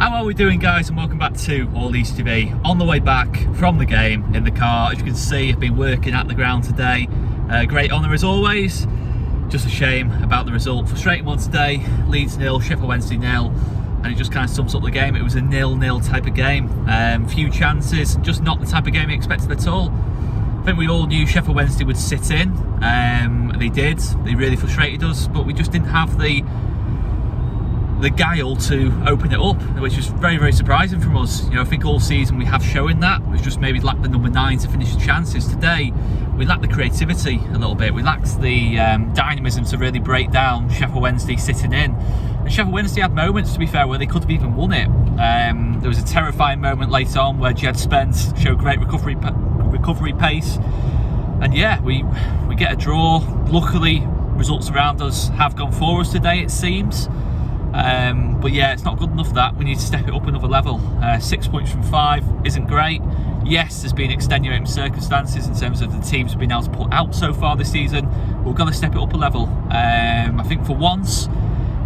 How are we doing, guys, and welcome back to All Leeds TV. On the way back from the game in the car, as you can see, I've been working at the ground today. Great honour as always. Just a shame about the result. Frustrating one today. Leeds 0, Sheffield Wednesday 0, and it just kind of sums up the game. It was a 0-0 type of game. Few chances, just not the type of game we expected at all. I think we all knew Sheffield Wednesday would sit in. They did. They really frustrated us, but we just didn't have the guile to open it up, which was very, very surprising from us. You know, I think all season we have shown that. We've just maybe lacked the number 9 to finish the chances. Today, we lacked the creativity a little bit. We lacked the dynamism to really break down Sheffield Wednesday sitting in. And Sheffield Wednesday had moments, to be fair, where they could have even won it. There was a terrifying moment later on where Jed Spence showed great recovery pace. And yeah, we get a draw. Luckily, results around us have gone for us today, it seems. But yeah, it's not good enough that we need to step it up another level. 6 points from 5 isn't great. Yes, there's been extenuating circumstances in terms of the teams we've been able to put out so far this season. We're going to step it up a level. I think for once,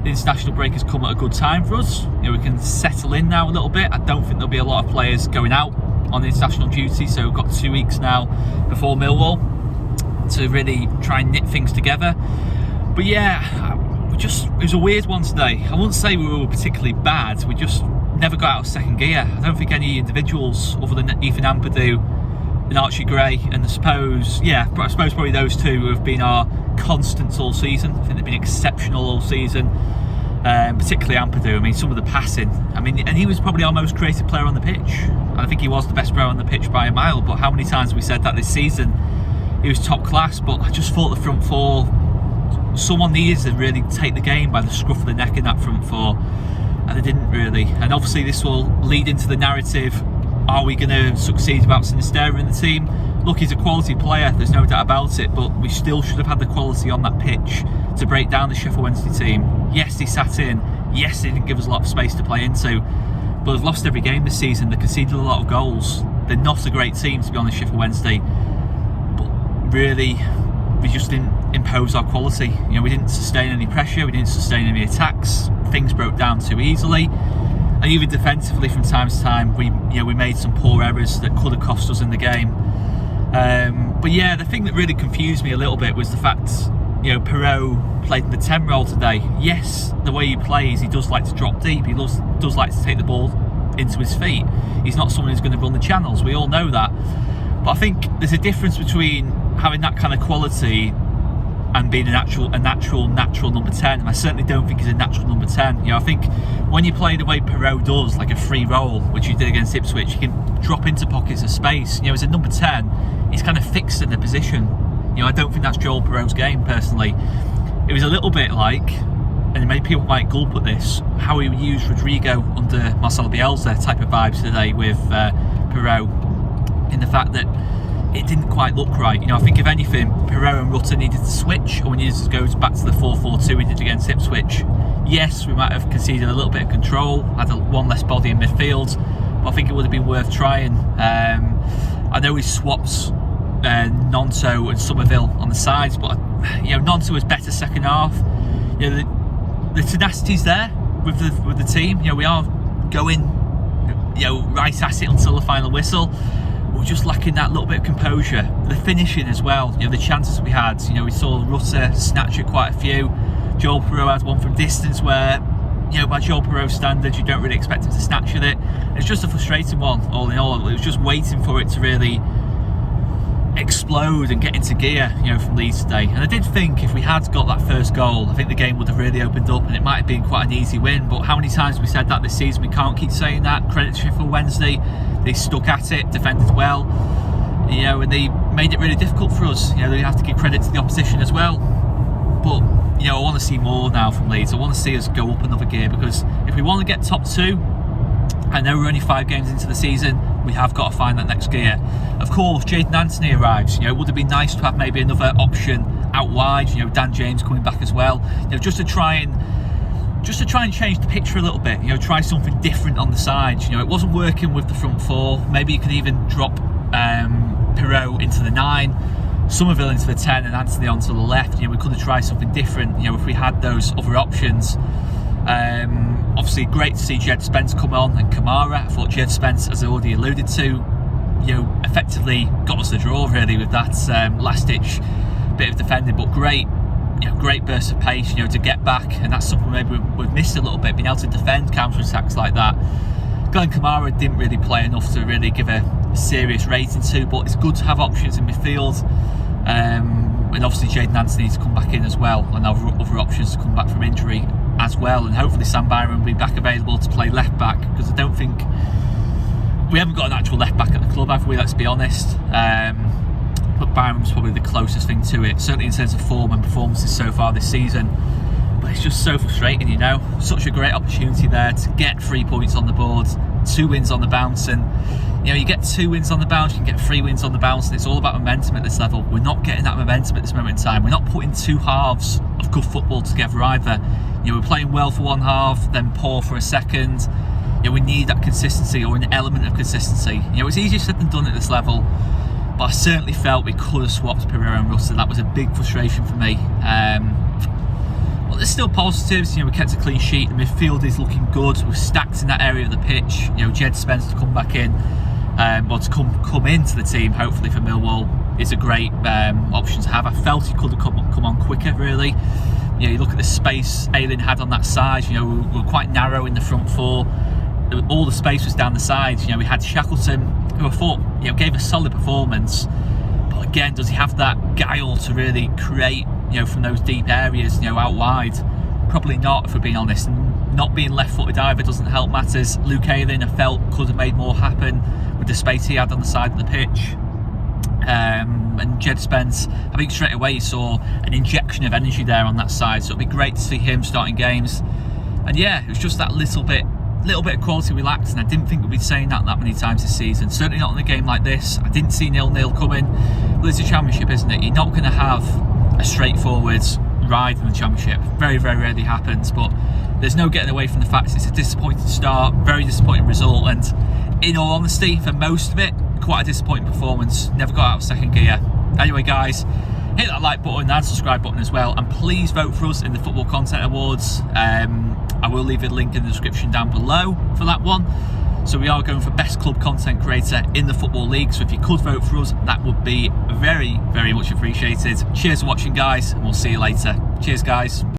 the international break has come at a good time for us. You know, we can settle in now a little bit. I don't think there'll be a lot of players going out on international duty, so we've got 2 weeks now before Millwall to really try and knit things together. But yeah, it was a weird one today. I wouldn't say we were particularly bad. We just never got out of second gear. I don't think any individuals other than Ethan Ampadu and Archie Gray, and I suppose probably those two have been our constants all season. I think they've been exceptional all season, particularly Ampadu. I mean, some of the passing. I mean, and he was probably our most creative player on the pitch. And I think he was the best player on the pitch by a mile. But how many times have we said that this season? He was top class. But I just thought the front four, someone needed to really take the game by the scruff of the neck in that front four, and they didn't really. And obviously this will lead into the narrative, are we going to succeed without Sinisterra in the team? Look, he's a quality player, there's no doubt about it, but we still should have had the quality on that pitch to break down the Sheffield Wednesday team. Yes, he sat in, yes, he didn't give us a lot of space to play into, but they've lost every game this season. They conceded a lot of goals. They're not a great team, to be honest, Sheffield Wednesday, but really we just didn't impose our quality. You know, we didn't sustain any pressure, we didn't sustain any attacks, things broke down too easily, and even defensively from time to time we made some poor errors that could have cost us in the game. But yeah, the thing that really confused me a little bit was the fact, you know, Perrault played in the 10 role today. Yes, the way he plays, he does like to drop deep, he does like to take the ball into his feet. He's not someone who's going to run the channels, we all know that. But I think there's a difference between having that kind of quality and being a natural number 10. And I certainly don't think he's a natural number 10. You know, I think when you play the way Perrault does, like a free roll, which he did against Ipswich, he can drop into pockets of space. You know, as a number 10, he's kind of fixed in the position. You know, I don't think that's Joel Perrault's game, personally. It was a little bit like, and many people might gulp at this, how he used Rodrigo under Marcelo Bielsa type of vibes today with Perrault, in the fact that it didn't quite look right. You know, I think if anything, Perrault and Rutter needed to switch, or we needed to go back to the 4-4-2 we did against Ipswich. Yes, we might have conceded a little bit of control, had one less body in midfield, but I think it would have been worth trying. I know he swapped Nonto and Somerville on the sides, but you know, Nonto was better second half. You know, the tenacity's there with the team. You know, we are going, you know, right at it until the final whistle. We're just lacking that little bit of composure. The finishing as well, you know, the chances we had, you know, we saw Rutter snatch at quite a few. Joel Perrault had one from distance where, you know, by Joel Perrault's standards, you don't really expect him to snatch at it. It's just a frustrating one, all in all. It was just waiting for it to really explode and get into gear, you know, from Leeds today. And I did think if we had got that first goal, I think the game would have really opened up and it might have been quite an easy win. But how many times have we said that this season? We can't keep saying that. Credit to Sheffield Wednesday, they stuck at it, defended well, you know, and they made it really difficult for us. You know, they have to give credit to the opposition as well. But you know, I want to see more now from Leeds. I want to see us go up another gear, because if we want to get top 2, I know we're only 5 games into the season, we have got to find that next gear. Of course, Jayden Anthony arrives. You know, it would have been nice to have maybe another option out wide. You know, Dan James coming back as well. You know, just to try and change the picture a little bit. You know, try something different on the sides. You know, it wasn't working with the front four. Maybe you could even drop Perrault into the 9, Somerville into the 10, and Anthony onto the left. You know, we could have tried something different. You know, if we had those other options. Obviously great to see Jed Spence come on and Kamara. I thought Jed Spence, as I already alluded to, effectively got us the draw really with that last ditch bit of defending, but great burst of pace, to get back, and that's something maybe we've missed a little bit, being able to defend counter-attacks like that. Glenn Kamara didn't really play enough to really give a serious rating to, but it's good to have options in midfield, and obviously Jayden Anthony to come back in as well, and other options to come back from injury as well, and hopefully Sam Byron will be back available to play left back, because I don't think we haven't got an actual left back at the club, have we? Let's be honest. But Byron's probably the closest thing to it, certainly in terms of form and performances so far this season. But it's just so frustrating, Such a great opportunity there to get 3 points on the board, 2 wins on the bounce, and you get 2 wins on the bounce, you can get 3 wins on the bounce, and it's all about momentum at this level. We're not getting that momentum at this moment in time. We're not putting 2 halves of good football together either. We're playing well for one half, then poor for a second. We need that consistency, or an element of consistency. It's easier said than done at this level, but I certainly felt we could have swapped Pereira and Rutter. That was a big frustration for me. But there's still positives. We kept a clean sheet. The midfield is looking good. We're stacked in that area of the pitch. Jed Spence to come back in, or to come into the team, hopefully for Millwall, is a great option to have. I felt he could have come on quicker, really. You look at the space Ayling had on that side. We were quite narrow in the front four. All the space was down the sides. We had Shackleton, who I thought gave a solid performance, but again, does he have that guile to really create from those deep areas out wide? Probably not, if we're being honest. And not being left-footed either doesn't help matters. Luke Ayling, I felt, could have made more happen with the space he had on the side of the pitch. And Jed Spence, I think straight away you saw an injection of energy there on that side, so it'd be great to see him starting games. And yeah, it was just that little bit of quality we lacked, and I didn't think we'd be saying that many times this season. Certainly not in a game like this. I didn't see 0-0 coming. Well, it's a championship, isn't it? You're not going to have a straightforward ride in the championship. Very, very rarely happens, but there's no getting away from the fact it's a disappointing start, very disappointing result, and in all honesty, for most of it, quite a disappointing performance. Never got out of second gear. Anyway, guys, hit that like button and subscribe button as well, and please vote for us in the Football Content Awards. I will leave a link in the description down below for that one. So we are going for Best Club Content Creator in the Football League, so if you could vote for us, that would be very, very much appreciated. Cheers for watching, guys, and we'll see you later. Cheers, guys.